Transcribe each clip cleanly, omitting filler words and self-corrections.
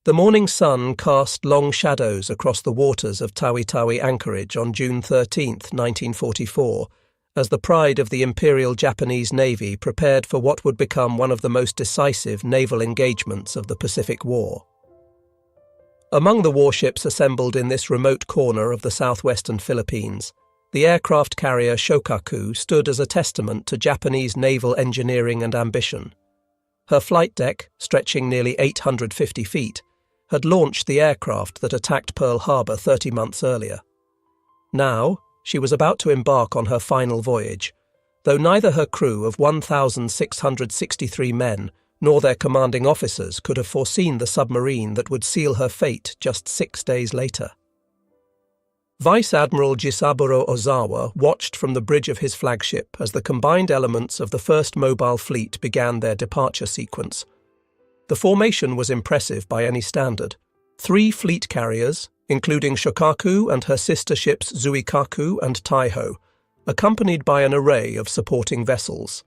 The morning sun cast long shadows across the waters of Tawi-Tawi anchorage on June 13, 1944, as the pride of the Imperial Japanese Navy prepared for what would become one of the most decisive naval engagements of the Pacific War. Among the warships assembled in this remote corner of the southwestern Philippines, the aircraft carrier Shōkaku stood as a testament to Japanese naval engineering and ambition. Her flight deck, stretching nearly 850 feet, had launched the aircraft that attacked Pearl Harbor 30 months earlier. Now, she was about to embark on her final voyage, though neither her crew of 1,663 men nor their commanding officers could have foreseen the submarine that would seal her fate just 6 days later. Vice Admiral Jisaburo Ozawa watched from the bridge of his flagship as the combined elements of the first mobile fleet began their departure sequence. The formation was impressive by any standard. 3 fleet carriers, including Shōkaku and her sister ships Zuikaku and Taiho, accompanied by an array of supporting vessels.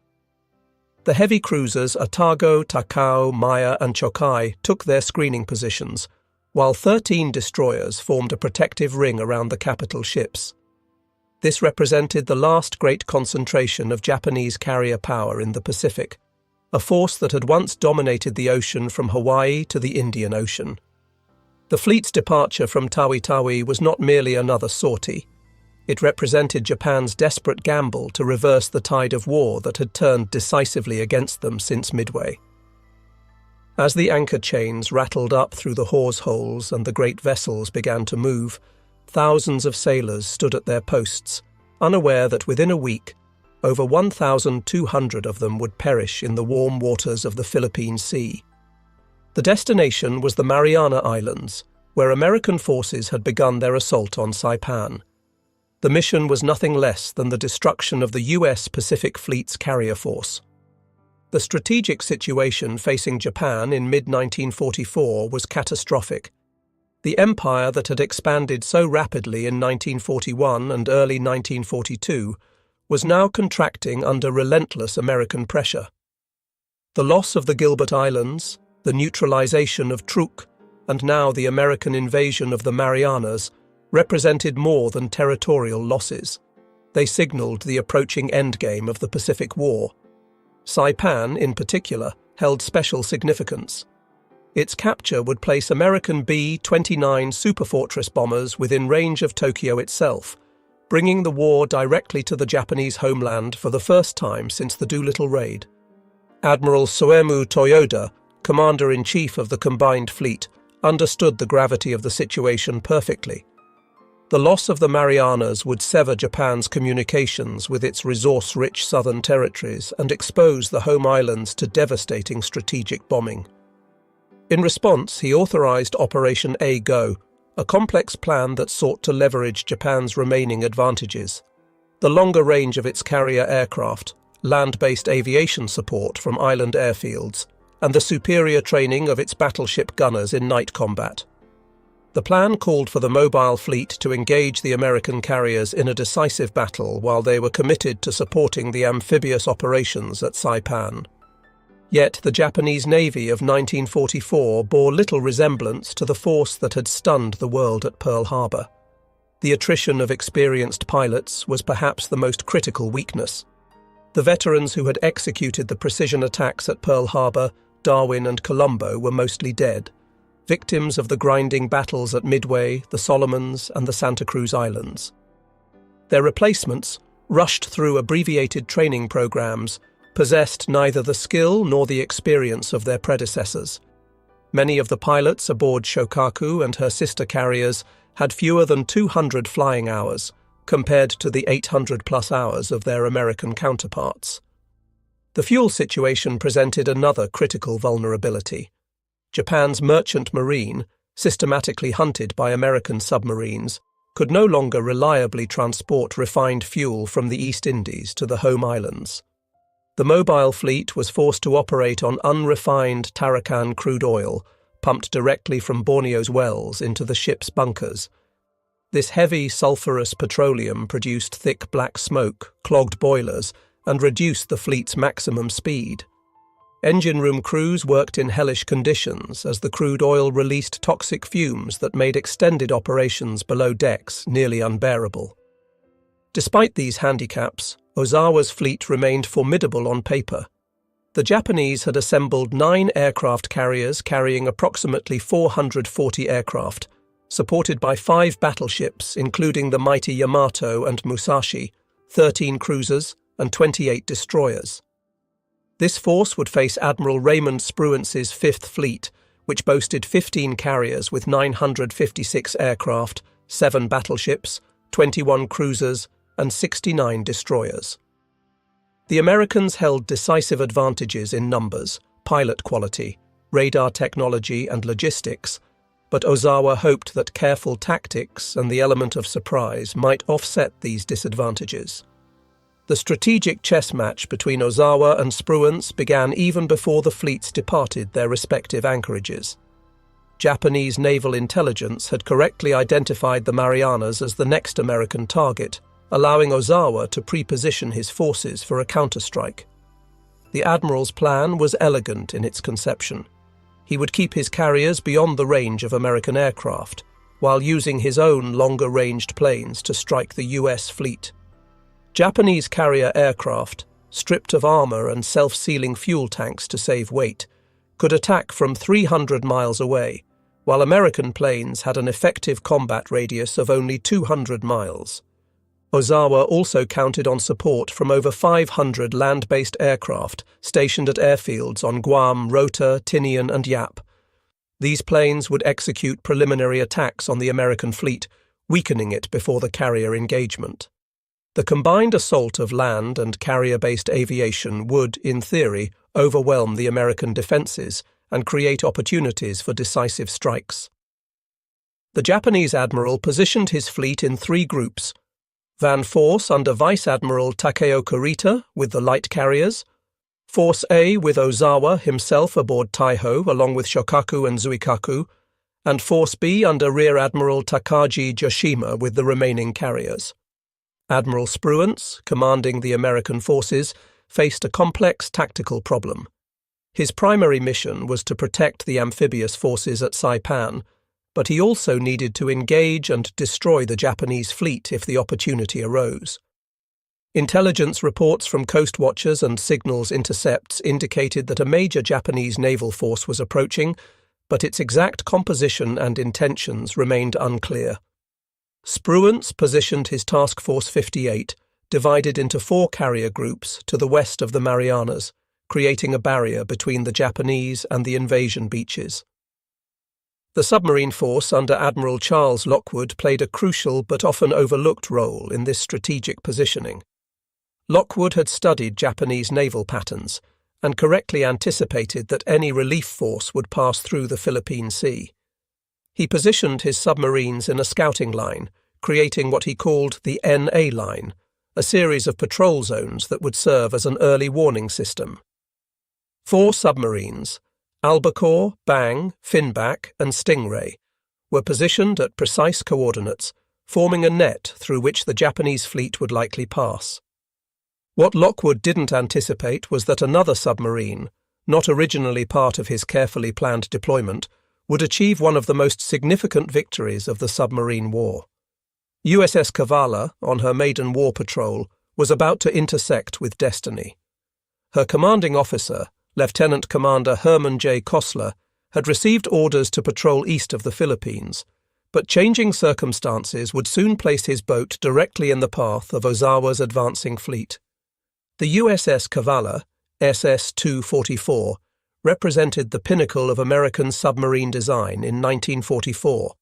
The heavy cruisers Atago, Takao, Maya and Chokai took their screening positions, while 13 destroyers formed a protective ring around the capital ships. This represented the last great concentration of Japanese carrier power in the Pacific, a force that had once dominated the ocean from Hawaii to the Indian Ocean. The fleet's departure from Tawi-Tawi was not merely another sortie. It represented Japan's desperate gamble to reverse the tide of war that had turned decisively against them since Midway. As the anchor chains rattled up through the hawse holes and the great vessels began to move, thousands of sailors stood at their posts, unaware that within a week, over 1,200 of them would perish in the warm waters of the Philippine Sea. The destination was the Mariana Islands, where American forces had begun their assault on Saipan. The mission was nothing less than the destruction of the U.S. Pacific Fleet's carrier force. The strategic situation facing Japan in mid-1944 was catastrophic. The empire that had expanded so rapidly in 1941 and early 1942 was now contracting under relentless American pressure. The loss of the Gilbert Islands, the neutralization of Truk, and now the American invasion of the Marianas represented more than territorial losses. They signaled the approaching endgame of the Pacific War. Saipan, in particular, held special significance. Its capture would place American B-29 Superfortress bombers within range of Tokyo itself, bringing the war directly to the Japanese homeland for the first time since the Doolittle Raid. Admiral Soemu Toyoda, Commander-in-Chief of the combined fleet, understood the gravity of the situation perfectly. The loss of the Marianas would sever Japan's communications with its resource-rich southern territories and expose the home islands to devastating strategic bombing. In response, he authorized Operation A-Go, a complex plan that sought to leverage Japan's remaining advantages. The longer range of its carrier aircraft, land-based aviation support from island airfields, and the superior training of its battleship gunners in night combat. The plan called for the mobile fleet to engage the American carriers in a decisive battle while they were committed to supporting the amphibious operations at Saipan. Yet the Japanese Navy of 1944 bore little resemblance to the force that had stunned the world at Pearl Harbor. The attrition of experienced pilots was perhaps the most critical weakness. The veterans who had executed the precision attacks at Pearl Harbor, Darwin and Colombo were mostly dead, victims of the grinding battles at Midway, the Solomons, and the Santa Cruz Islands. Their replacements, rushed through abbreviated training programs, possessed neither the skill nor the experience of their predecessors. Many of the pilots aboard Shōkaku and her sister carriers had fewer than 200 flying hours, compared to the 800-plus hours of their American counterparts. The fuel situation presented another critical vulnerability. Japan's merchant marine, systematically hunted by American submarines, could no longer reliably transport refined fuel from the East Indies to the home islands. The mobile fleet was forced to operate on unrefined Tarakan crude oil, pumped directly from Borneo's wells into the ship's bunkers. This heavy, sulphurous petroleum produced thick black smoke, clogged boilers, and reduced the fleet's maximum speed. Engine room crews worked in hellish conditions as the crude oil released toxic fumes that made extended operations below decks nearly unbearable. Despite these handicaps, Ozawa's fleet remained formidable on paper. The Japanese had assembled 9 aircraft carriers carrying approximately 440 aircraft, supported by 5 battleships including the mighty Yamato and Musashi, 13 cruisers, and 28 destroyers. This force would face Admiral Raymond Spruance's 5th Fleet, which boasted 15 carriers with 956 aircraft, 7 battleships, 21 cruisers, and 69 destroyers. The Americans held decisive advantages in numbers, pilot quality, radar technology, and logistics, but Ozawa hoped that careful tactics and the element of surprise might offset these disadvantages. The strategic chess match between Ozawa and Spruance began even before the fleets departed their respective anchorages. Japanese naval intelligence had correctly identified the Marianas as the next American target, allowing Ozawa to pre-position his forces for a counterstrike. The admiral's plan was elegant in its conception. He would keep his carriers beyond the range of American aircraft, while using his own longer-ranged planes to strike the US fleet. Japanese carrier aircraft, stripped of armor and self-sealing fuel tanks to save weight, could attack from 300 miles away, while American planes had an effective combat radius of only 200 miles. Ozawa also counted on support from over 500 land-based aircraft stationed at airfields on Guam, Rota, Tinian, and Yap. These planes would execute preliminary attacks on the American fleet, weakening it before the carrier engagement. The combined assault of land and carrier-based aviation would, in theory, overwhelm the American defenses and create opportunities for decisive strikes. The Japanese admiral positioned his fleet in 3 groups: Van Force under Vice Admiral Takeo Kurita with the light carriers, Force A with Ozawa himself aboard Taiho along with Shōkaku and Zuikaku, and Force B under Rear Admiral Takagi Joshima with the remaining carriers. Admiral Spruance, commanding the American forces, faced a complex tactical problem. His primary mission was to protect the amphibious forces at Saipan, but he also needed to engage and destroy the Japanese fleet if the opportunity arose. Intelligence reports from coast watchers and signals intercepts indicated that a major Japanese naval force was approaching, but its exact composition and intentions remained unclear. Spruance positioned his Task Force 58, divided into 4 carrier groups, to the west of the Marianas, creating a barrier between the Japanese and the invasion beaches. The submarine force under Admiral Charles Lockwood played a crucial but often overlooked role in this strategic positioning. Lockwood had studied Japanese naval patterns and correctly anticipated that any relief force would pass through the Philippine Sea. He positioned his submarines in a scouting line, creating what he called the NA line, a series of patrol zones that would serve as an early warning system. 4 submarines, Albacore, Bang, Finback, and Stingray, were positioned at precise coordinates, forming a net through which the Japanese fleet would likely pass. What Lockwood didn't anticipate was that another submarine, not originally part of his carefully planned deployment, would achieve one of the most significant victories of the submarine war. USS Kavala, on her maiden war patrol, was about to intersect with destiny. Her commanding officer, Lieutenant Commander Herman J. Kostler, had received orders to patrol east of the Philippines, but changing circumstances would soon place his boat directly in the path of Ozawa's advancing fleet. The USS Kavala, SS-244, represented the pinnacle of American submarine design in 1944.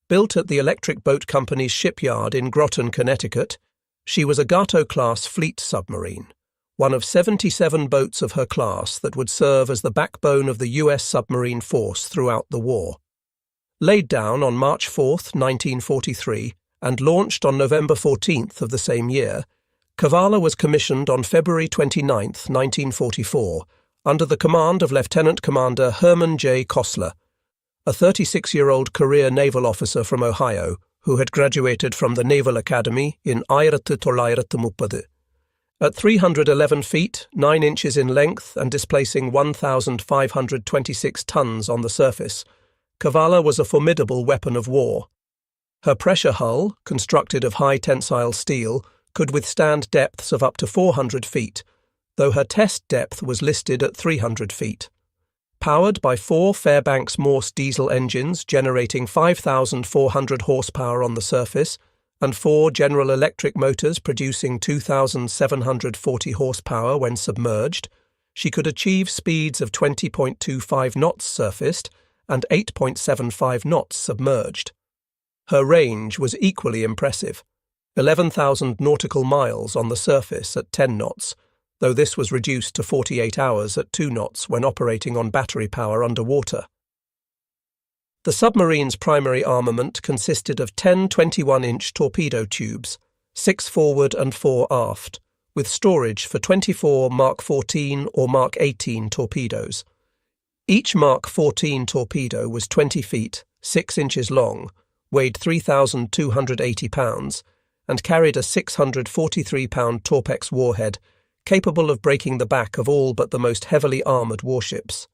Built at the Electric Boat Company's shipyard in Groton, Connecticut, she was a Gato-class fleet submarine, one of 77 boats of her class that would serve as the backbone of the U.S. submarine force throughout the war. Laid down on March 4, 1943, and launched on November 14 of the same year, Kavala was commissioned on February 29, 1944, under the command of Lieutenant Commander Herman J. Kostler, a 36-year-old career naval officer from Ohio who had graduated from the Naval Academy in 1930. At 311 feet, 9 inches in length and displacing 1,526 tons on the surface, Kavala was a formidable weapon of war. Her pressure hull, constructed of high tensile steel, could withstand depths of up to 400 feet, though her test depth was listed at 300 feet. Powered by 4 Fairbanks Morse diesel engines generating 5,400 horsepower on the surface, and 4 General Electric motors producing 2,740 horsepower when submerged, she could achieve speeds of 20.25 knots surfaced and 8.75 knots submerged. Her range was equally impressive, 11,000 nautical miles on the surface at 10 knots, though this was reduced to 48 hours at 2 knots when operating on battery power underwater. The submarine's primary armament consisted of 10 21-inch torpedo tubes, 6 forward and 4 aft, with storage for 24 Mark 14 or Mark 18 torpedoes. Each Mark 14 torpedo was 20 feet, 6 inches long, weighed 3,280 pounds, and carried a 643-pound Torpex warhead capable of breaking the back of all but the most heavily armoured warships.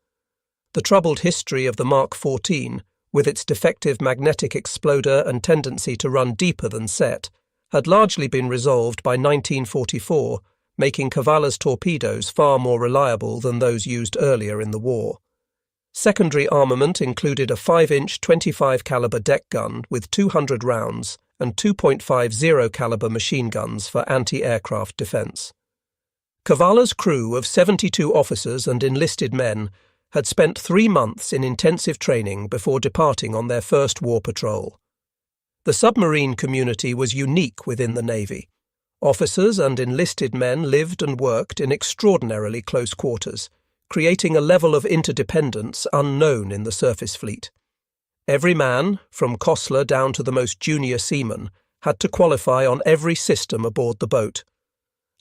The troubled history of the Mark 14, with its defective magnetic exploder and tendency to run deeper than set, had largely been resolved by 1944, making Kavala's torpedoes far more reliable than those used earlier in the war. Secondary armament included a 5-inch 25 caliber deck gun with 200 rounds and 2.50 caliber machine guns for anti-aircraft defence. Kavala's crew of 72 officers and enlisted men had spent 3 months in intensive training before departing on their first war patrol. The submarine community was unique within the Navy. Officers and enlisted men lived and worked in extraordinarily close quarters, creating a level of interdependence unknown in the surface fleet. Every man, from Kostler down to the most junior seaman, had to qualify on every system aboard the boat.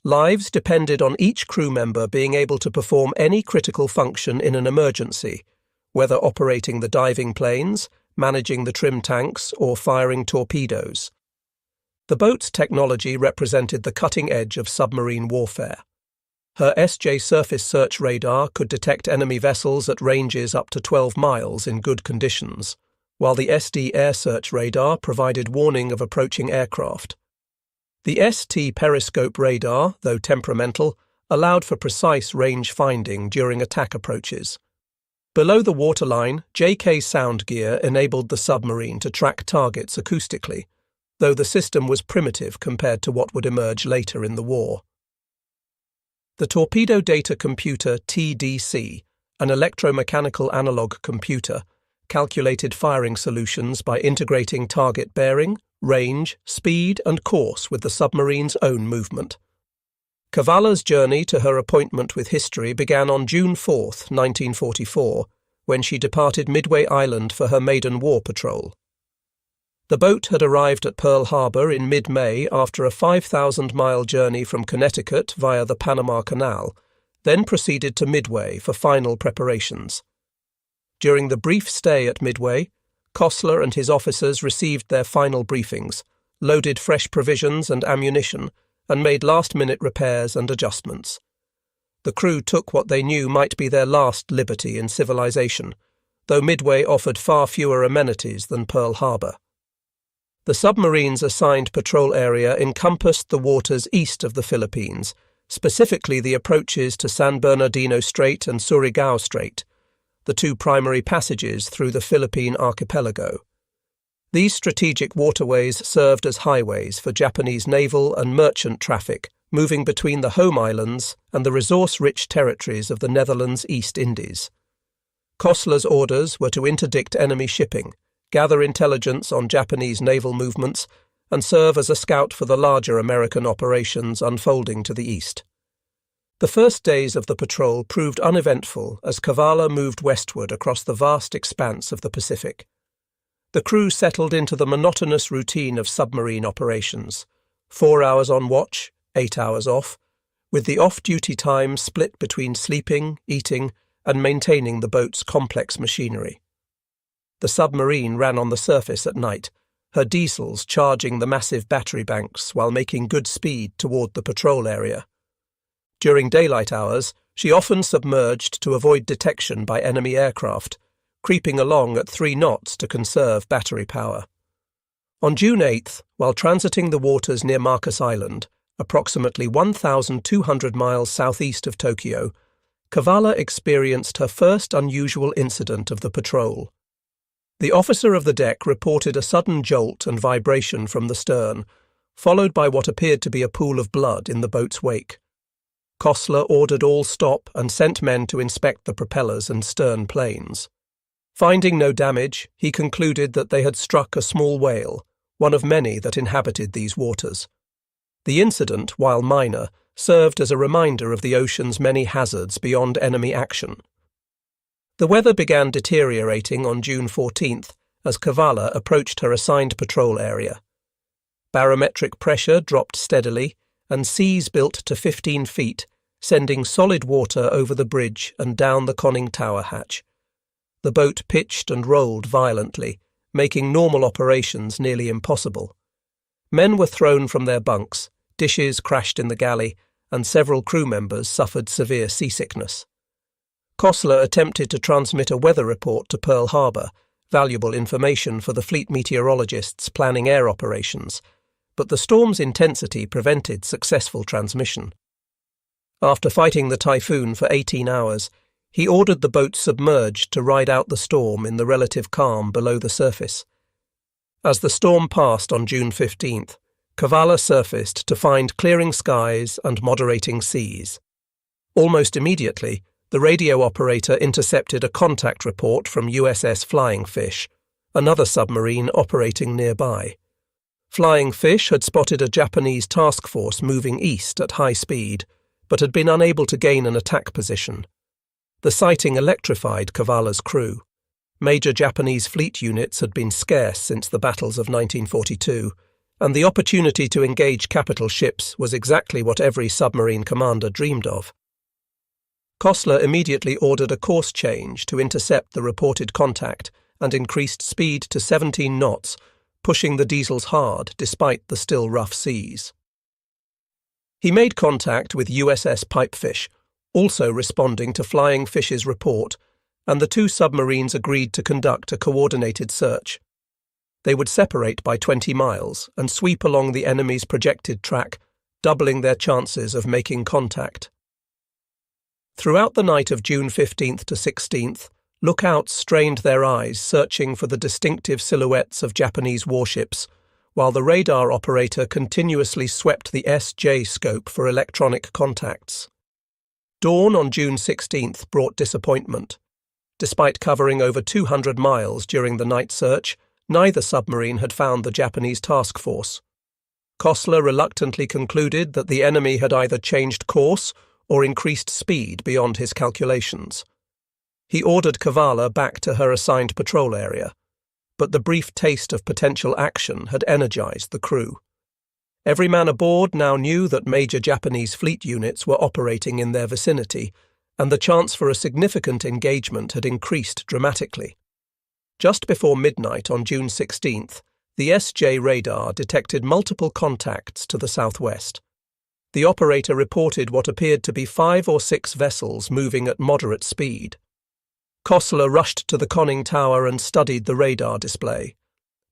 Lives depended on each crew member being able to perform any critical function in an emergency, whether operating the diving planes, managing the trim tanks, or firing torpedoes. The boat's technology represented the cutting edge of submarine warfare. Her SJ surface search radar could detect enemy vessels at ranges up to 12 miles in good conditions, while the SD air search radar provided warning of approaching aircraft. The ST periscope radar, though temperamental, allowed for precise range finding during attack approaches. Below the waterline, JK sound gear enabled the submarine to track targets acoustically, though the system was primitive compared to what would emerge later in the war. The Torpedo Data Computer TDC, an electromechanical analog computer, calculated firing solutions by integrating target bearing, range, speed, and course with the submarine's own movement. Kavala's journey to her appointment with history began on June 4, 1944, when she departed Midway Island for her maiden war patrol. The boat had arrived at Pearl Harbor in mid-May after a 5,000-mile journey from Connecticut via the Panama Canal, then proceeded to Midway for final preparations. During the brief stay at Midway, Kostler and his officers received their final briefings, loaded fresh provisions and ammunition, and made last-minute repairs and adjustments. The crew took what they knew might be their last liberty in civilization, though Midway offered far fewer amenities than Pearl Harbor. The submarine's assigned patrol area encompassed the waters east of the Philippines, specifically the approaches to San Bernardino Strait and Surigao Strait, the 2 primary passages through the Philippine archipelago. These strategic waterways served as highways for Japanese naval and merchant traffic moving between the home islands and the resource-rich territories of the Netherlands East Indies. Kostler's orders were to interdict enemy shipping, gather intelligence on Japanese naval movements, and serve as a scout for the larger American operations unfolding to the east. The first days of the patrol proved uneventful as Kavala moved westward across the vast expanse of the Pacific. The crew settled into the monotonous routine of submarine operations, 4 hours on watch, 8 hours off, with the off-duty time split between sleeping, eating, and maintaining the boat's complex machinery. The submarine ran on the surface at night, her diesels charging the massive battery banks while making good speed toward the patrol area. During daylight hours, she often submerged to avoid detection by enemy aircraft, creeping along at 3 knots to conserve battery power. On June 8th, while transiting the waters near Marcus Island, approximately 1,200 miles southeast of Tokyo, Kavala experienced her first unusual incident of the patrol. The officer of the deck reported a sudden jolt and vibration from the stern, followed by what appeared to be a pool of blood in the boat's wake. Kosler ordered all stop and sent men to inspect the propellers and stern planes. Finding no damage, he concluded that they had struck a small whale, one of many that inhabited these waters. The incident, while minor, served as a reminder of the ocean's many hazards beyond enemy action. The weather began deteriorating on June 14th as Kavala approached her assigned patrol area. Barometric pressure dropped steadily, and seas built to 15 feet, sending solid water over the bridge and down the conning tower hatch. The boat pitched and rolled violently, making normal operations nearly impossible. Men were thrown from their bunks, dishes crashed in the galley, and several crew members suffered severe seasickness. Kosler attempted to transmit a weather report to Pearl Harbor, valuable information for the fleet meteorologists planning air operations, but the storm's intensity prevented successful transmission. After fighting the typhoon for 18 hours, he ordered the boat submerged to ride out the storm in the relative calm below the surface. As the storm passed on June 15th, Kavala surfaced to find clearing skies and moderating seas. Almost immediately, the radio operator intercepted a contact report from USS Flying Fish, another submarine operating nearby. Flying Fish had spotted a Japanese task force moving east at high speed, but had been unable to gain an attack position. The sighting electrified Kavala's crew. Major Japanese fleet units had been scarce since the battles of 1942, and the opportunity to engage capital ships was exactly what every submarine commander dreamed of. Kosler immediately ordered a course change to intercept the reported contact and increased speed to 17 knots, pushing the diesels hard despite the still rough seas. He made contact with USS Pipefish, also responding to Flying Fish's report, and the 2 submarines agreed to conduct a coordinated search. They would separate by 20 miles and sweep along the enemy's projected track, doubling their chances of making contact. Throughout the night of June 15th to 16th, lookouts strained their eyes searching for the distinctive silhouettes of Japanese warships, while the radar operator continuously swept the SJ scope for electronic contacts. Dawn on June 16th brought disappointment. Despite covering over 200 miles during the night search, neither submarine had found the Japanese task force. Kosler reluctantly concluded that the enemy had either changed course or increased speed beyond his calculations. He ordered Kavala back to her assigned patrol area, but the brief taste of potential action had energized the crew. Every man aboard now knew that major Japanese fleet units were operating in their vicinity, and the chance for a significant engagement had increased dramatically. Just before midnight on June 16th, the SJ radar detected multiple contacts to the southwest. The operator reported what appeared to be 5 or 6 vessels moving at moderate speed. Kosler rushed to the conning tower and studied the radar display.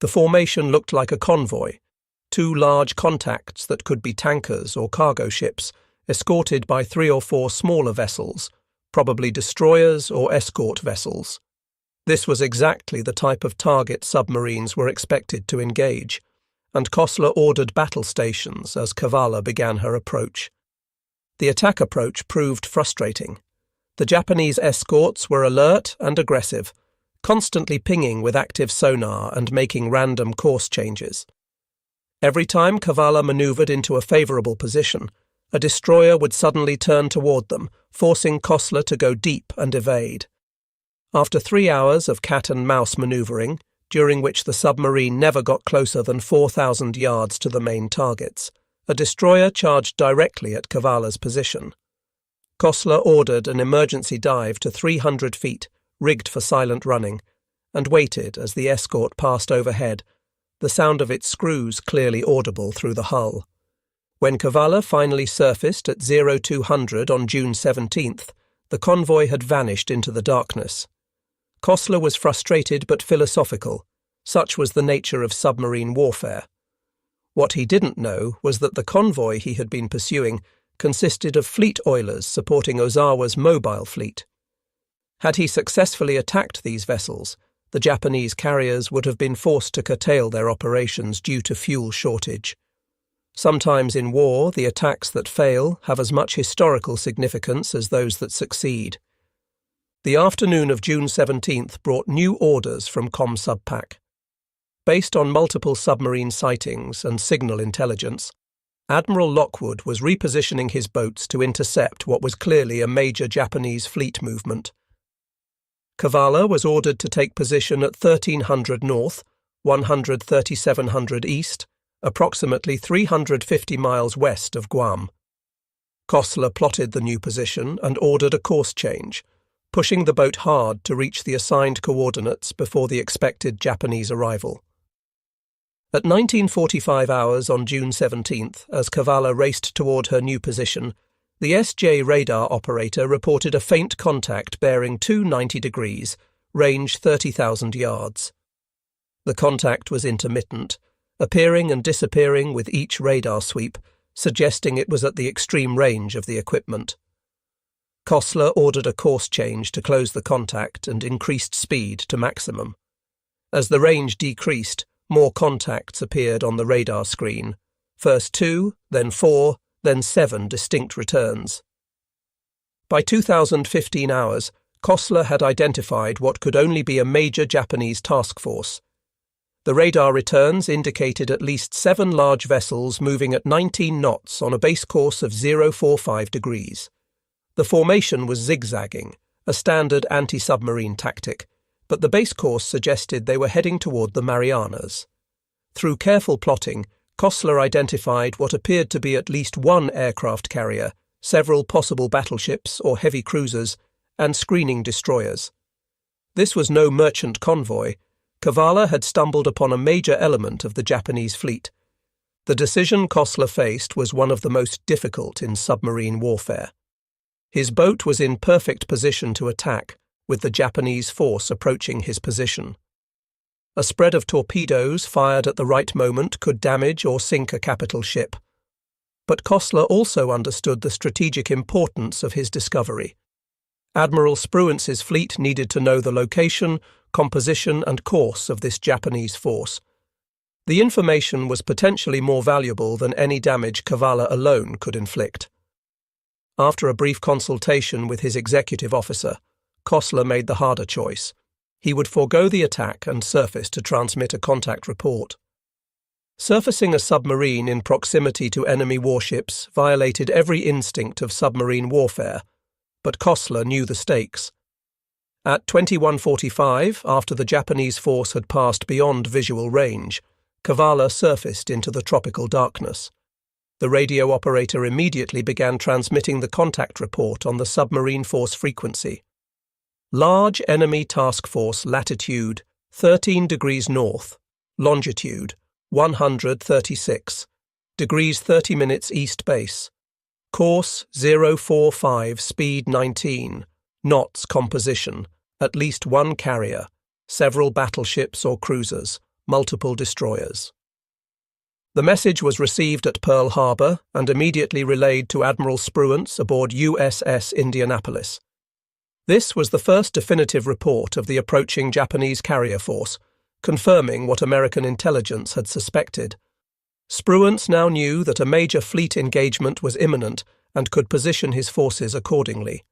The formation looked like a convoy, 2 large contacts that could be tankers or cargo ships, escorted by 3 or 4 smaller vessels, probably destroyers or escort vessels. This was exactly the type of target submarines were expected to engage, and Kosler ordered battle stations as Kavala began her approach. The attack approach proved frustrating. The Japanese escorts were alert and aggressive, constantly pinging with active sonar and making random course changes. Every time Kavala maneuvered into a favorable position, a destroyer would suddenly turn toward them, forcing Kosler to go deep and evade. After 3 hours of cat-and-mouse maneuvering, during which the submarine never got closer than 4,000 yards to the main targets, a destroyer charged directly at Kavala's position. Kosler ordered an emergency dive to 300 feet, rigged for silent running, and waited as the escort passed overhead, the sound of its screws clearly audible through the hull. When Kavala finally surfaced at 0200 on June 17th, the convoy had vanished into the darkness. Kosler was frustrated but philosophical. Such was the nature of submarine warfare. What he didn't know was that the convoy he had been pursuing consisted of fleet oilers supporting Ozawa's mobile fleet. Had he successfully attacked these vessels, the Japanese carriers would have been forced to curtail their operations due to fuel shortage. Sometimes in war, the attacks that fail have as much historical significance as those that succeed. The afternoon of June 17th brought new orders from ComSubPac. Based on multiple submarine sightings and signal intelligence, Admiral Lockwood was repositioning his boats to intercept what was clearly a major Japanese fleet movement. Kavala was ordered to take position at 1300 north, 13700 east, approximately 350 miles west of Guam. Kosler plotted the new position and ordered a course change, pushing the boat hard to reach the assigned coordinates before the expected Japanese arrival. At 19:45 hours on June 17th, as Kavala raced toward her new position, the SJ radar operator reported a faint contact bearing 290 degrees, range 30,000 yards. The contact was intermittent, appearing and disappearing with each radar sweep, suggesting it was at the extreme range of the equipment. Kosler ordered a course change to close the contact and increased speed to maximum. As the range decreased, more contacts appeared on the radar screen. First 2, then 4, then 7 distinct returns. By 2015 hours, Kosler had identified what could only be a major Japanese task force. The radar returns indicated at least 7 large vessels moving at 19 knots on a base course of 045 degrees. The formation was zigzagging, a standard anti-submarine tactic, but the base course suggested they were heading toward the Marianas. Through careful plotting, Kosler identified what appeared to be at least one aircraft carrier, several possible battleships or heavy cruisers, and screening destroyers. This was no merchant convoy. Kavala had stumbled upon a major element of the Japanese fleet. The decision Kosler faced was one of the most difficult in submarine warfare. His boat was in perfect position to attack, with the Japanese force approaching his position. A spread of torpedoes fired at the right moment could damage or sink a capital ship. But Kosler also understood the strategic importance of his discovery. Admiral Spruance's fleet needed to know the location, composition and course of this Japanese force. The information was potentially more valuable than any damage Kavala alone could inflict. After a brief consultation with his executive officer, Kosler made the harder choice. He would forego the attack and surface to transmit a contact report. Surfacing a submarine in proximity to enemy warships violated every instinct of submarine warfare, but Kosler knew the stakes. At 21:45, after the Japanese force had passed beyond visual range, Kavala surfaced into the tropical darkness. The radio operator immediately began transmitting the contact report on the submarine force frequency. Large enemy task force latitude 13 degrees north, longitude 136, degrees 30 minutes east base, course 045, speed 19, knots composition, at least one carrier, several battleships or cruisers, multiple destroyers. The message was received at Pearl Harbor and immediately relayed to Admiral Spruance aboard USS Indianapolis. This was the first definitive report of the approaching Japanese carrier force, confirming what American intelligence had suspected. Spruance now knew that a major fleet engagement was imminent and could position his forces accordingly.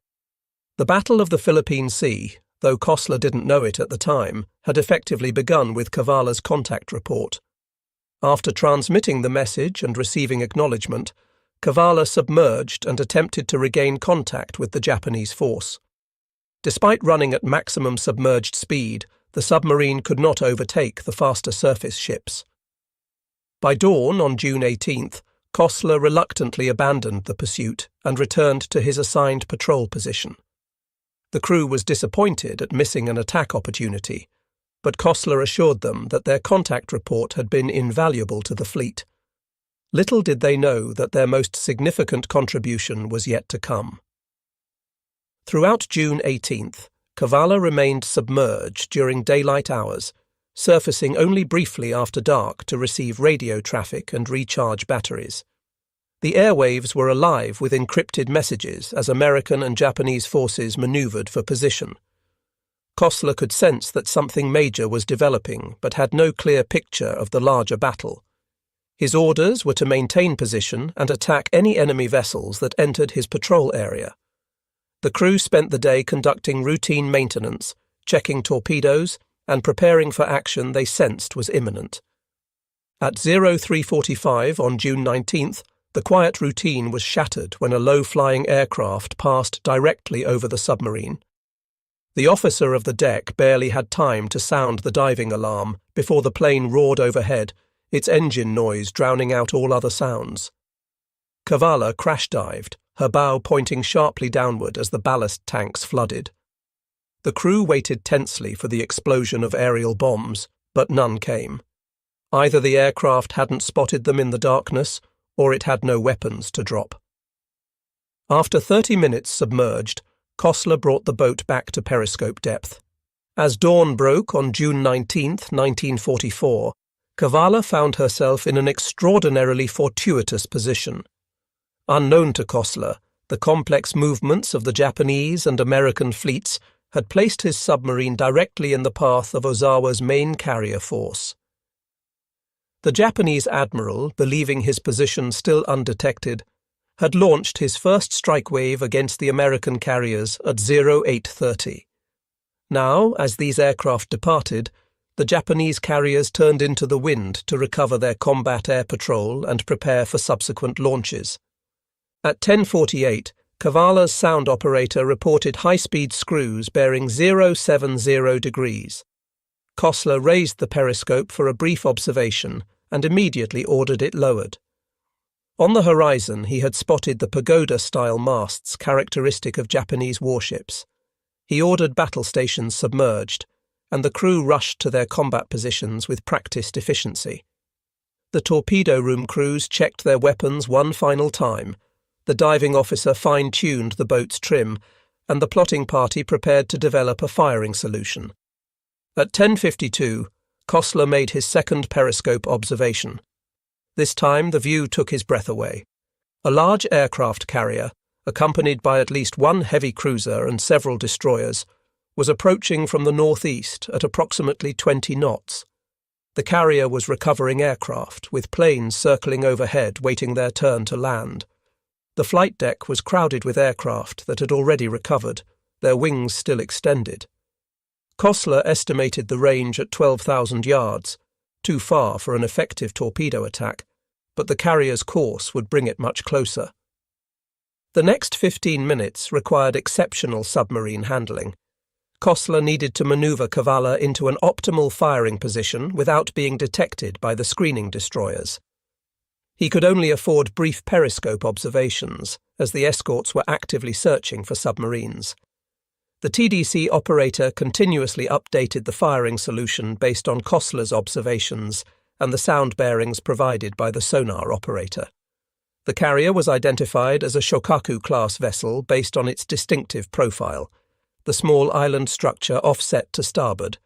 The Battle of the Philippine Sea, though Kosler didn't know it at the time, had effectively begun with Kavala's contact report. After transmitting the message and receiving acknowledgement, Kavala submerged and attempted to regain contact with the Japanese force. Despite running at maximum submerged speed, the submarine could not overtake the faster surface ships. By dawn on June 18th, Kosler reluctantly abandoned the pursuit and returned to his assigned patrol position. The crew was disappointed at missing an attack opportunity, but Kosler assured them that their contact report had been invaluable to the fleet. Little did they know that their most significant contribution was yet to come. Throughout June 18th, Kavala remained submerged during daylight hours, surfacing only briefly after dark to receive radio traffic and recharge batteries. The airwaves were alive with encrypted messages as American and Japanese forces maneuvered for position. Kosler could sense that something major was developing, but had no clear picture of the larger battle. His orders were to maintain position and attack any enemy vessels that entered his patrol area. The crew spent the day conducting routine maintenance, checking torpedoes, and preparing for action they sensed was imminent. At 03:45 on June 19th, the quiet routine was shattered when a low-flying aircraft passed directly over the submarine. The officer of the deck barely had time to sound the diving alarm before the plane roared overhead, its engine noise drowning out all other sounds. Kavala crash-dived, her bow pointing sharply downward as the ballast tanks flooded. The crew waited tensely for the explosion of aerial bombs, but none came. Either the aircraft hadn't spotted them in the darkness, or it had no weapons to drop. After 30 minutes submerged, Kosler brought the boat back to periscope depth. As dawn broke on June 19, 1944, Kavala found herself in an extraordinarily fortuitous position. Unknown to Kosler, the complex movements of the Japanese and American fleets had placed his submarine directly in the path of Ozawa's main carrier force. The Japanese admiral, believing his position still undetected, had launched his first strike wave against the American carriers at 08:30. Now, as these aircraft departed, the Japanese carriers turned into the wind to recover their combat air patrol and prepare for subsequent launches. At 10:48, Kavala's sound operator reported high-speed screws bearing 070 degrees. Kosler raised the periscope for a brief observation and immediately ordered it lowered. On the horizon, he had spotted the pagoda-style masts characteristic of Japanese warships. He ordered battle stations submerged, and the crew rushed to their combat positions with practiced efficiency. The torpedo room crews checked their weapons one final time, the diving officer fine-tuned the boat's trim, and the plotting party prepared to develop a firing solution. At 10:52, Kosler made his second periscope observation. This time the view took his breath away. A large aircraft carrier, accompanied by at least one heavy cruiser and several destroyers, was approaching from the northeast at approximately 20 knots. The carrier was recovering aircraft, with planes circling overhead waiting their turn to land. The flight deck was crowded with aircraft that had already recovered, their wings still extended. Kosler estimated the range at 12,000 yards, too far for an effective torpedo attack, but the carrier's course would bring it much closer. The next 15 minutes required exceptional submarine handling. Kosler needed to maneuver Kavala into an optimal firing position without being detected by the screening destroyers. He could only afford brief periscope observations, as the escorts were actively searching for submarines. The TDC operator continuously updated the firing solution based on Kosler's observations and the sound bearings provided by the sonar operator. The carrier was identified as a Shōkaku-class vessel based on its distinctive profile, the small island structure offset to starboard,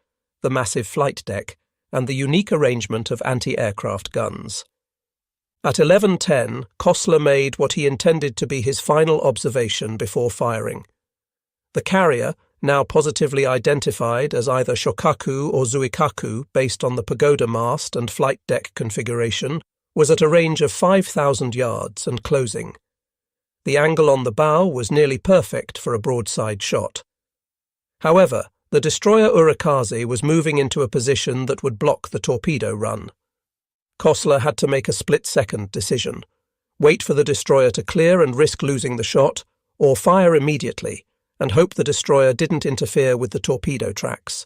the massive flight deck, and the unique arrangement of anti-aircraft guns. At 11:10, Kosler made what he intended to be his final observation before firing. The carrier, now positively identified as either Shōkaku or Zuikaku based on the pagoda mast and flight deck configuration, was at a range of 5,000 yards and closing. The angle on the bow was nearly perfect for a broadside shot. However, the destroyer Urikaze was moving into a position that would block the torpedo run. Kosler had to make a split-second decision: wait for the destroyer to clear and risk losing the shot, or fire immediately and hope the destroyer didn't interfere with the torpedo tracks.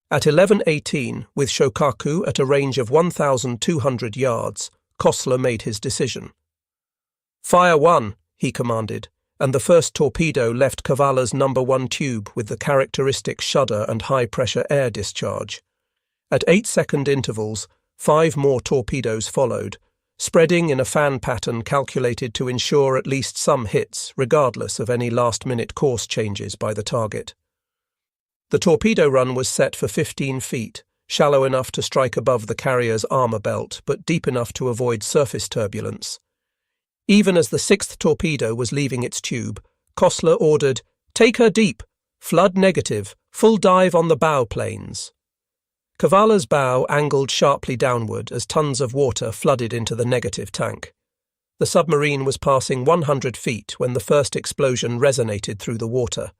At 11:18, with Shōkaku at a range of 1,200 yards, Kosler made his decision. "Fire one," he commanded, and the first torpedo left Kavala's number 1 tube with the characteristic shudder and high-pressure air discharge. At 8-second intervals, 5 more torpedoes followed, spreading in a fan pattern calculated to ensure at least some hits, regardless of any last-minute course changes by the target. The torpedo run was set for 15 feet, shallow enough to strike above the carrier's armour belt, but deep enough to avoid surface turbulence. Even as the sixth torpedo was leaving its tube, Kostler ordered, "Take her deep, flood negative, full dive on the bow planes." Kavala's bow angled sharply downward as tons of water flooded into the negative tank. The submarine was passing 100 feet when the first explosion resonated through the water,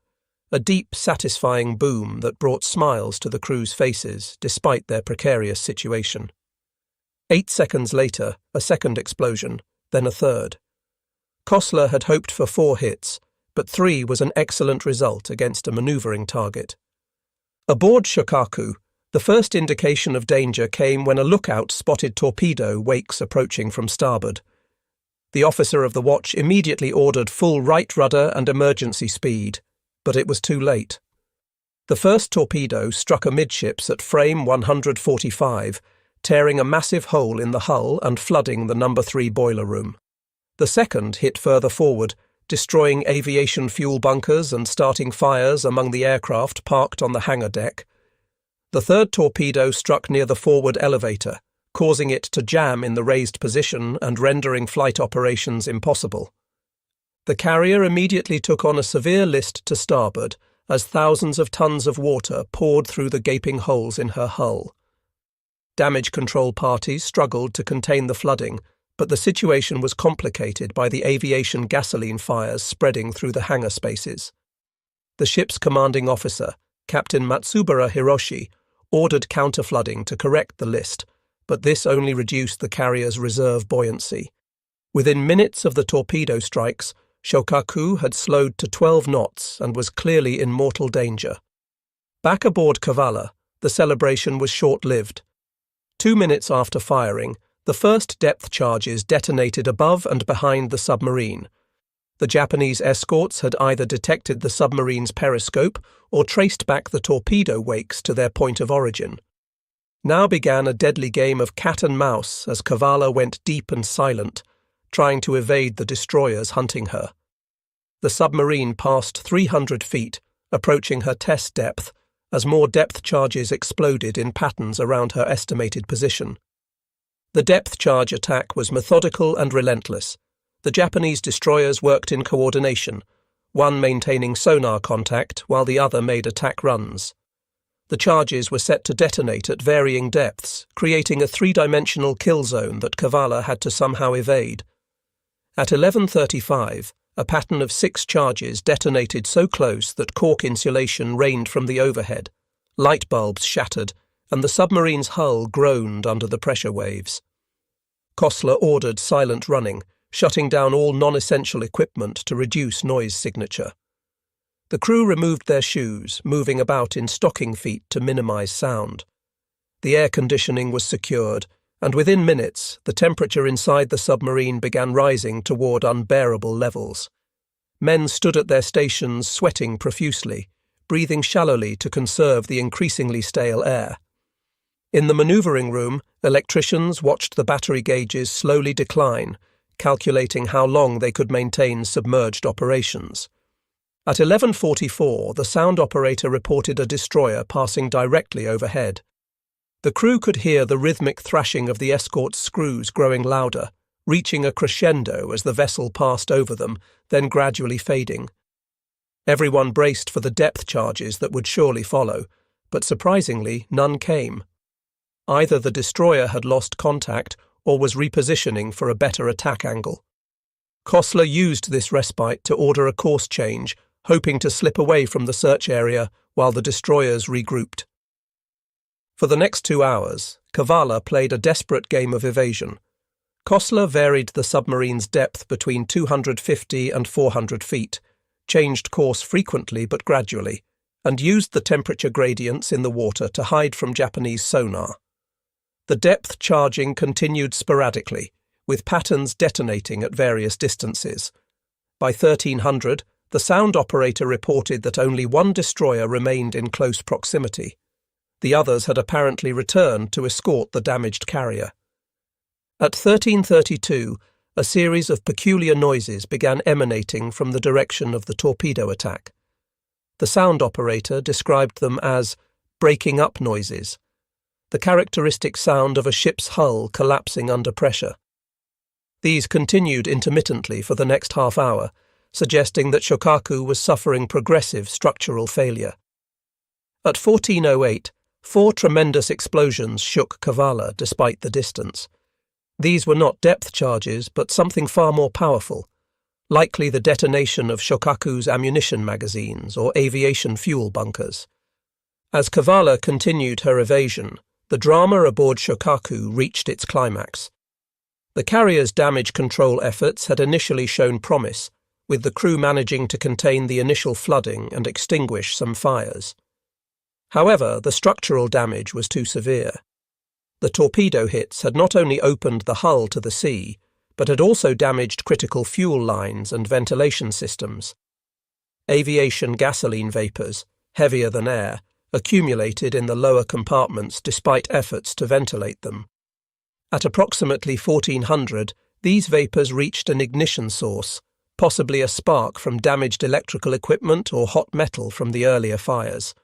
a deep, satisfying boom that brought smiles to the crew's faces despite their precarious situation. 8 seconds later, a second explosion, then a third. Kostler had hoped for 4 hits, but 3 was an excellent result against a manoeuvring target. Aboard Shōkaku, the first indication of danger came when a lookout spotted torpedo wakes approaching from starboard. The officer of the watch immediately ordered full right rudder and emergency speed, but it was too late. The first torpedo struck amidships at frame 145, tearing a massive hole in the hull and flooding the No. 3 boiler room. The second hit further forward, destroying aviation fuel bunkers and starting fires among the aircraft parked on the hangar deck. The third torpedo struck near the forward elevator, causing it to jam in the raised position and rendering flight operations impossible. The carrier immediately took on a severe list to starboard as thousands of tons of water poured through the gaping holes in her hull. Damage control parties struggled to contain the flooding, but the situation was complicated by the aviation gasoline fires spreading through the hangar spaces. The ship's commanding officer, Captain Matsubara Hiroshi, ordered counterflooding to correct the list, but this only reduced the carrier's reserve buoyancy. Within minutes of the torpedo strikes, Shōkaku had slowed to 12 knots and was clearly in mortal danger. Back aboard Kavala, the celebration was short-lived. 2 minutes after firing, the first depth charges detonated above and behind the submarine. The Japanese escorts had either detected the submarine's periscope or traced back the torpedo wakes to their point of origin. Now began a deadly game of cat and mouse as Kavala went deep and silent, trying to evade the destroyers hunting her. The submarine passed 300 feet, approaching her test depth, as more depth charges exploded in patterns around her estimated position. The depth charge attack was methodical and relentless. The Japanese destroyers worked in coordination, one maintaining sonar contact while the other made attack runs. The charges were set to detonate at varying depths, creating a 3-dimensional kill zone that Kavala had to somehow evade. At 11:35, a pattern of 6 charges detonated so close that cork insulation rained from the overhead, light bulbs shattered, and the submarine's hull groaned under the pressure waves. Kostler ordered silent running, shutting down all non-essential equipment to reduce noise signature. The crew removed their shoes, moving about in stocking feet to minimize sound. The air conditioning was secured, and within minutes, the temperature inside the submarine began rising toward unbearable levels. Men stood at their stations sweating profusely, breathing shallowly to conserve the increasingly stale air. In the manoeuvring room, electricians watched the battery gauges slowly decline, calculating how long they could maintain submerged operations. At 11:44, the sound operator reported a destroyer passing directly overhead. The crew could hear the rhythmic thrashing of the escort's screws growing louder, reaching a crescendo as the vessel passed over them, then gradually fading. Everyone braced for the depth charges that would surely follow, but surprisingly, none came. Either the destroyer had lost contact or was repositioning for a better attack angle. Kostler used this respite to order a course change, hoping to slip away from the search area while the destroyers regrouped. For the next 2 hours, Kavala played a desperate game of evasion. Kostler varied the submarine's depth between 250 and 400 feet, changed course frequently but gradually, and used the temperature gradients in the water to hide from Japanese sonar. The depth charging continued sporadically, with patterns detonating at various distances. By 1300, the sound operator reported that only 1 destroyer remained in close proximity. The others had apparently returned to escort the damaged carrier. At 13:32, a series of peculiar noises began emanating from the direction of the torpedo attack. The sound operator described them as breaking up noises, the characteristic sound of a ship's hull collapsing under pressure. These continued intermittently for the next half hour, suggesting that Shōkaku was suffering progressive structural failure. At 14:08, 4 tremendous explosions shook Kavala despite the distance. These were not depth charges, but something far more powerful, likely the detonation of Shōkaku's ammunition magazines or aviation fuel bunkers. As Kavala continued her evasion, the drama aboard Shōkaku reached its climax. The carrier's damage control efforts had initially shown promise, with the crew managing to contain the initial flooding and extinguish some fires. However, the structural damage was too severe. The torpedo hits had not only opened the hull to the sea, but had also damaged critical fuel lines and ventilation systems. Aviation gasoline vapours, heavier than air, accumulated in the lower compartments despite efforts to ventilate them. At approximately 1400, these vapours reached an ignition source, possibly a spark from damaged electrical equipment or hot metal from the earlier fires.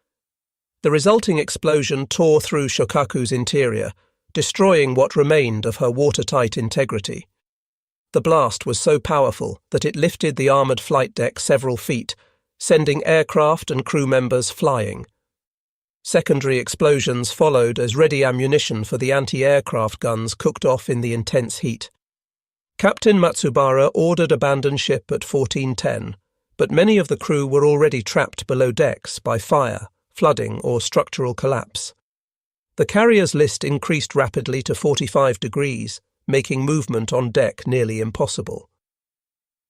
The resulting explosion tore through Shōkaku's interior, destroying what remained of her watertight integrity. The blast was so powerful that it lifted the armoured flight deck several feet, sending aircraft and crew members flying. Secondary explosions followed as ready ammunition for the anti-aircraft guns cooked off in the intense heat. Captain Matsubara ordered abandon ship at 14:10, but many of the crew were already trapped below decks by fire, flooding or structural collapse. The carrier's list increased rapidly to 45 degrees, making movement on deck nearly impossible.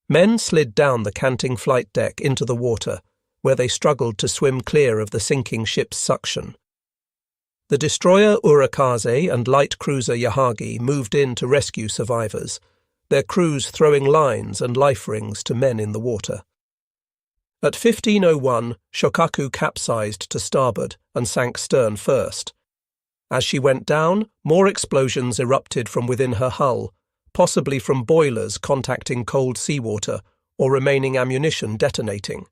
Men slid down the canting flight deck into the water, where they struggled to swim clear of the sinking ship's suction. The destroyer Urakaze and light cruiser Yahagi moved in to rescue survivors, their crews throwing lines and life rings to men in the water. At 15:01, Shōkaku capsized to starboard and sank stern first. As she went down, more explosions erupted from within her hull, possibly from boilers contacting cold seawater or remaining ammunition detonating.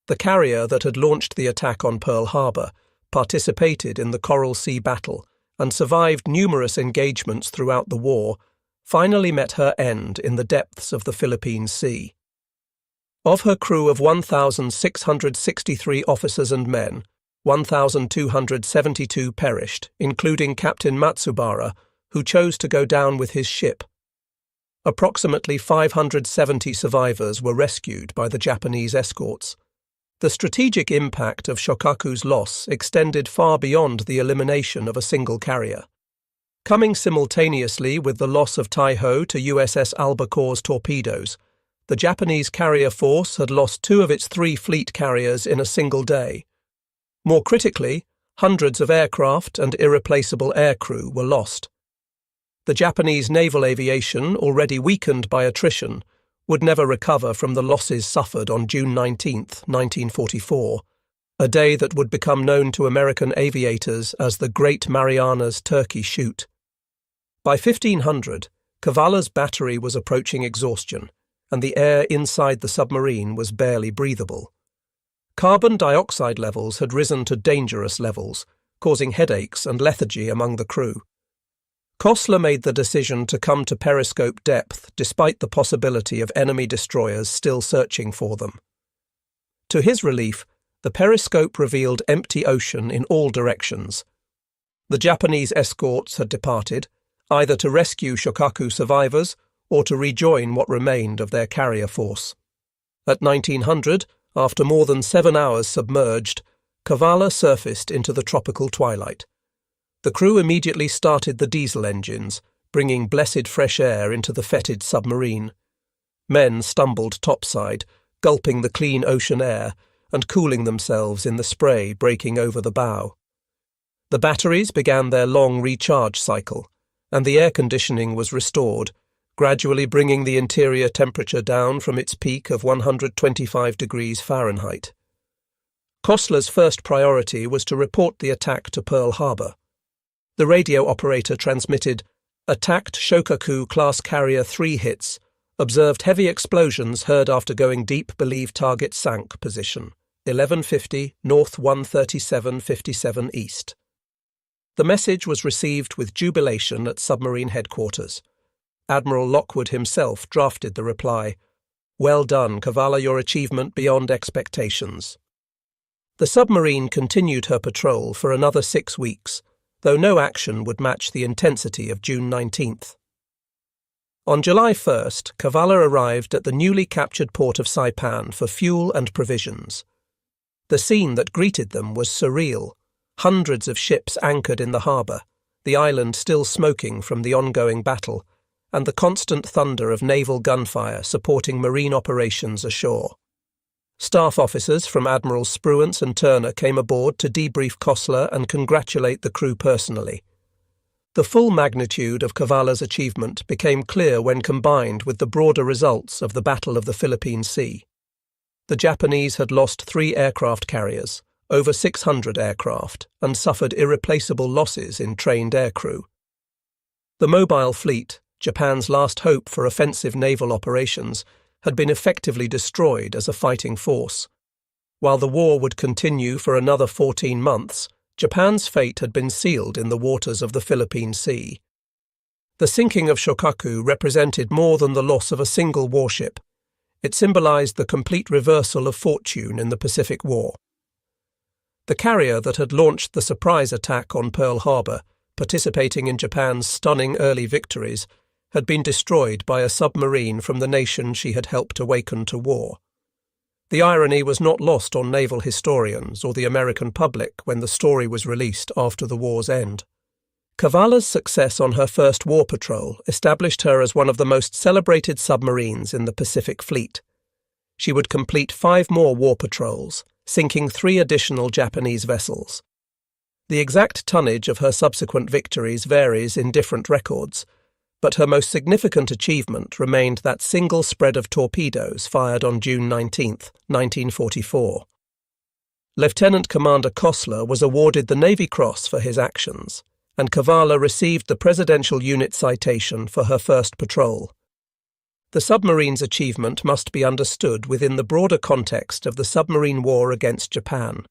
The carrier that had launched the attack on Pearl Harbor participated in the Coral Sea battle and survived numerous engagements throughout the war, finally met her end in the depths of the Philippine Sea. Of her crew of 1,663 officers and men, 1,272 perished, including Captain Matsubara, who chose to go down with his ship. Approximately 570 survivors were rescued by the Japanese escorts. The strategic impact of Shōkaku's loss extended far beyond the elimination of a single carrier. Coming simultaneously with the loss of Taiho to USS Albacore's torpedoes, the Japanese carrier force had lost 2 of its 3 fleet carriers in a single day. More critically, hundreds of aircraft and irreplaceable aircrew were lost. The Japanese naval aviation, already weakened by attrition, would never recover from the losses suffered on June 19, 1944, a day that would become known to American aviators as the Great Marianas Turkey Shoot. By 1500, Kavala's battery was approaching exhaustion, and the air inside the submarine was barely breathable. Carbon dioxide levels had risen to dangerous levels, causing headaches and lethargy among the crew. Kosler made the decision to come to periscope depth despite the possibility of enemy destroyers still searching for them. To his relief, the periscope revealed empty ocean in all directions. The Japanese escorts had departed, either to rescue Shōkaku survivors or to rejoin what remained of their carrier force. At 1900, after more than 7 hours submerged, Kavala surfaced into the tropical twilight. The crew immediately started the diesel engines, bringing blessed fresh air into the fetid submarine. Men stumbled topside, gulping the clean ocean air and cooling themselves in the spray breaking over the bow. The batteries began their long recharge cycle, and the air conditioning was restored, gradually bringing the interior temperature down from its peak of 125 degrees Fahrenheit. Kosler's first priority was to report the attack to Pearl Harbor. The radio operator transmitted, attacked Shōkaku-class carrier 3 hits, observed heavy explosions heard after going deep, believe target sank position, 1150 North 13757 East. The message was received with jubilation at submarine headquarters. Admiral Lockwood himself drafted the reply, "Well done, Kavala, your achievement beyond expectations." The submarine continued her patrol for another 6 weeks, though no action would match the intensity of June 19th. On July 1st, Kavala arrived at the newly captured port of Saipan for fuel and provisions. The scene that greeted them was surreal. Hundreds of ships anchored in the harbour, the island still smoking from the ongoing battle, and the constant thunder of naval gunfire supporting marine operations ashore. Staff officers from Admirals Spruance and Turner came aboard to debrief Kosler and congratulate the crew personally. The full magnitude of Kavala's achievement became clear when combined with the broader results of the Battle of the Philippine Sea. The Japanese had lost 3 aircraft carriers, over 600 aircraft, and suffered irreplaceable losses in trained aircrew. The mobile fleet, Japan's last hope for offensive naval operations, had been effectively destroyed as a fighting force. While the war would continue for another 14 months, Japan's fate had been sealed in the waters of the Philippine Sea. The sinking of Shōkaku represented more than the loss of a single warship. It symbolized the complete reversal of fortune in the Pacific War. The carrier that had launched the surprise attack on Pearl Harbor, participating in Japan's stunning early victories, had been destroyed by a submarine from the nation she had helped awaken to war. The irony was not lost on naval historians or the American public when the story was released after the war's end. Kavala's success on her first war patrol established her as one of the most celebrated submarines in the Pacific Fleet. She would complete 5 more war patrols, sinking 3 additional Japanese vessels. The exact tonnage of her subsequent victories varies in different records, but her most significant achievement remained that single spread of torpedoes fired on June 19, 1944. Lieutenant Commander Kosler was awarded the Navy Cross for his actions, and Kavala received the Presidential Unit Citation for her first patrol. The submarine's achievement must be understood within the broader context of the submarine war against Japan.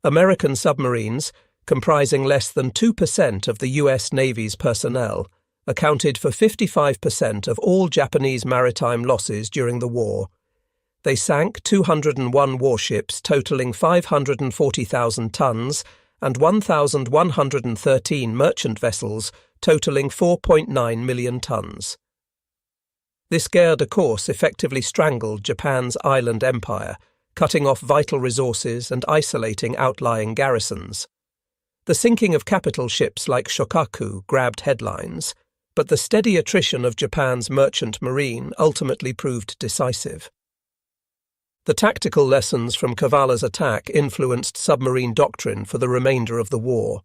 American submarines, comprising less than 2% of the U.S. Navy's personnel, accounted for 55% of all Japanese maritime losses during the war. They sank 201 warships totaling 540,000 tons and 1,113 merchant vessels totaling 4.9 million tons. This guerre de course effectively strangled Japan's island empire, cutting off vital resources and isolating outlying garrisons. The sinking of capital ships like Shōkaku grabbed headlines, but the steady attrition of Japan's merchant marine ultimately proved decisive. The tactical lessons from Kavala's attack influenced submarine doctrine for the remainder of the war.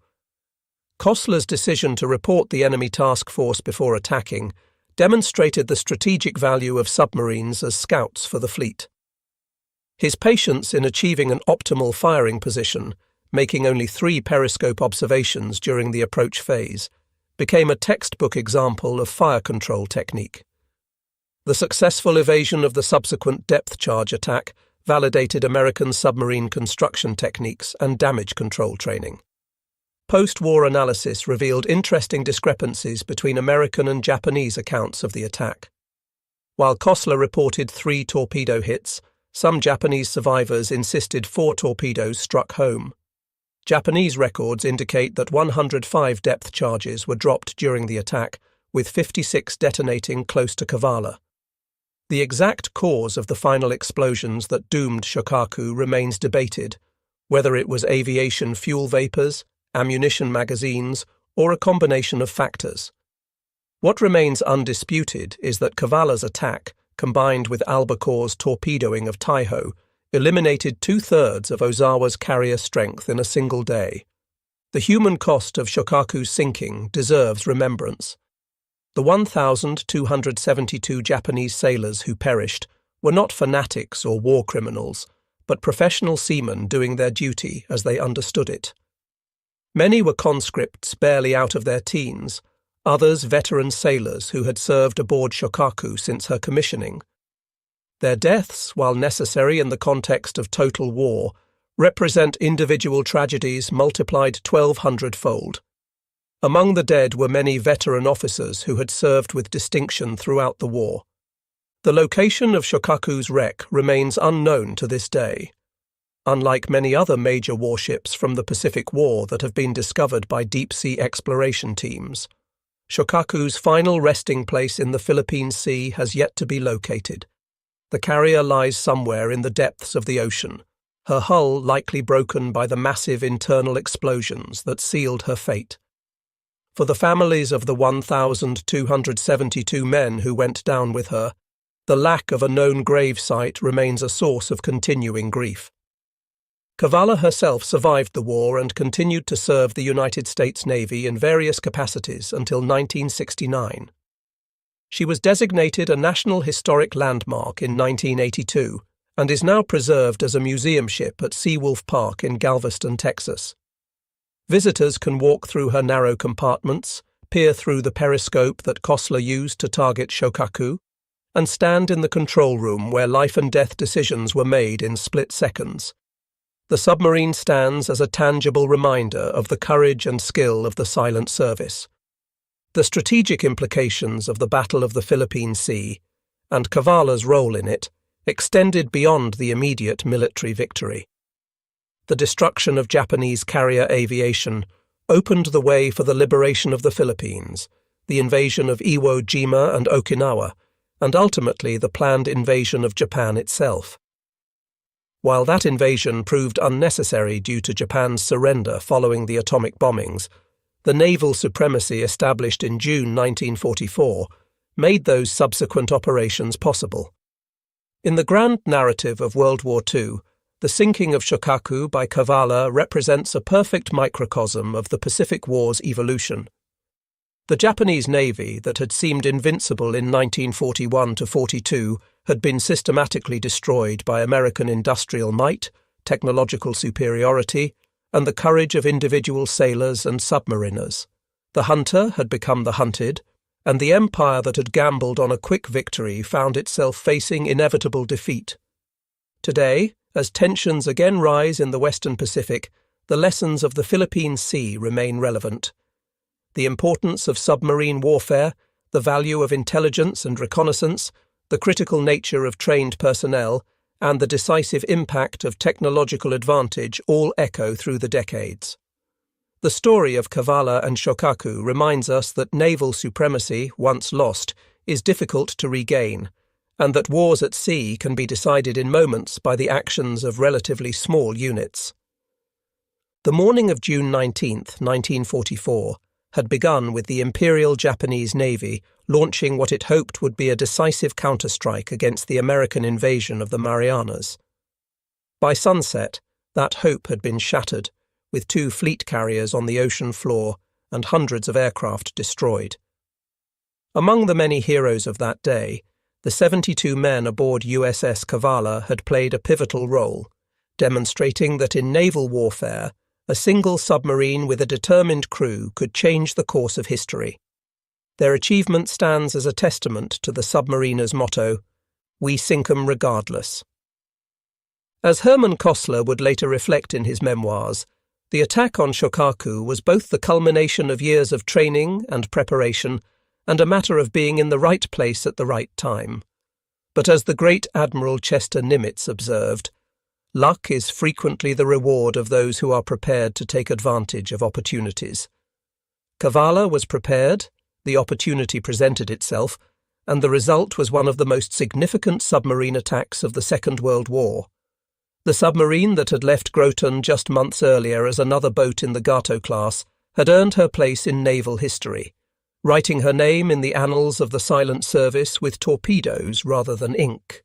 Kosler's decision to report the enemy task force before attacking demonstrated the strategic value of submarines as scouts for the fleet. His patience in achieving an optimal firing position, making only 3 periscope observations during the approach phase, became a textbook example of fire control technique. The successful evasion of the subsequent depth charge attack validated American submarine construction techniques and damage control training. Post-war analysis revealed interesting discrepancies between American and Japanese accounts of the attack. While Kosler reported 3 torpedo hits, some Japanese survivors insisted 4 torpedoes struck home. Japanese records indicate that 105 depth charges were dropped during the attack, with 56 detonating close to Kavala. The exact cause of the final explosions that doomed Shōkaku remains debated, whether it was aviation fuel vapors, ammunition magazines, or a combination of factors. What remains undisputed is that Kavala's attack, combined with Albacore's torpedoing of Taiho, eliminated 2/3 of Ozawa's carrier strength in a single day. The human cost of Shōkaku's sinking deserves remembrance. The 1,272 Japanese sailors who perished were not fanatics or war criminals, but professional seamen doing their duty as they understood it. Many were conscripts barely out of their teens, others veteran sailors who had served aboard Shōkaku since her commissioning. Their deaths, while necessary in the context of total war, represent individual tragedies multiplied 1,200-fold. Among the dead were many veteran officers who had served with distinction throughout the war. The location of Shōkaku's wreck remains unknown to this day. Unlike many other major warships from the Pacific War that have been discovered by deep-sea exploration teams, Shōkaku's final resting place in the Philippine Sea has yet to be located. The carrier lies somewhere in the depths of the ocean, her hull likely broken by the massive internal explosions that sealed her fate. For the families of the 1,272 men who went down with her, the lack of a known grave site remains a source of continuing grief. Kavala herself survived the war and continued to serve the United States Navy in various capacities until 1969. She was designated a National Historic Landmark in 1982 and is now preserved as a museum ship at Seawolf Park in Galveston, Texas. Visitors can walk through her narrow compartments, peer through the periscope that Kosler used to target Shōkaku, and stand in the control room where life-and-death decisions were made in split seconds. The submarine stands as a tangible reminder of the courage and skill of the silent service. The strategic implications of the Battle of the Philippine Sea, and Kavala's role in it, extended beyond the immediate military victory. The destruction of Japanese carrier aviation opened the way for the liberation of the Philippines, the invasion of Iwo Jima and Okinawa, and ultimately the planned invasion of Japan itself. While that invasion proved unnecessary due to Japan's surrender following the atomic bombings, the naval supremacy established in June 1944 made those subsequent operations possible. In the grand narrative of World War II, the sinking of Shōkaku by Kavala represents a perfect microcosm of the Pacific War's evolution. The Japanese Navy, that had seemed invincible in 1941–42, had been systematically destroyed by American industrial might, technological superiority, and the courage of individual sailors and submariners. The hunter had become the hunted, and the empire that had gambled on a quick victory found itself facing inevitable defeat. Today, as tensions again rise in the Western Pacific, the lessons of the Philippine Sea remain relevant. The importance of submarine warfare, the value of intelligence and reconnaissance, the critical nature of trained personnel, and the decisive impact of technological advantage all echo through the decades. The story of Kavala and Shōkaku reminds us that naval supremacy, once lost, is difficult to regain, and that wars at sea can be decided in moments by the actions of relatively small units. The morning of June 19, 1944, had begun with the Imperial Japanese Navy launching what it hoped would be a decisive counterstrike against the American invasion of the Marianas. By sunset, that hope had been shattered, with 2 fleet carriers on the ocean floor and hundreds of aircraft destroyed. Among the many heroes of that day, the 72 men aboard USS Kavala had played a pivotal role, demonstrating that in naval warfare, a single submarine with a determined crew could change the course of history. Their achievement stands as a testament to the submariner's motto, "We sink 'em regardless." As Herman Kosler would later reflect in his memoirs, the attack on Shōkaku was both the culmination of years of training and preparation and a matter of being in the right place at the right time. But as the great Admiral Chester Nimitz observed, luck is frequently the reward of those who are prepared to take advantage of opportunities. Kavala was prepared, the opportunity presented itself, and the result was one of the most significant submarine attacks of the Second World War. The submarine that had left Groton just months earlier as another boat in the Gato class had earned her place in naval history, writing her name in the annals of the silent service with torpedoes rather than ink.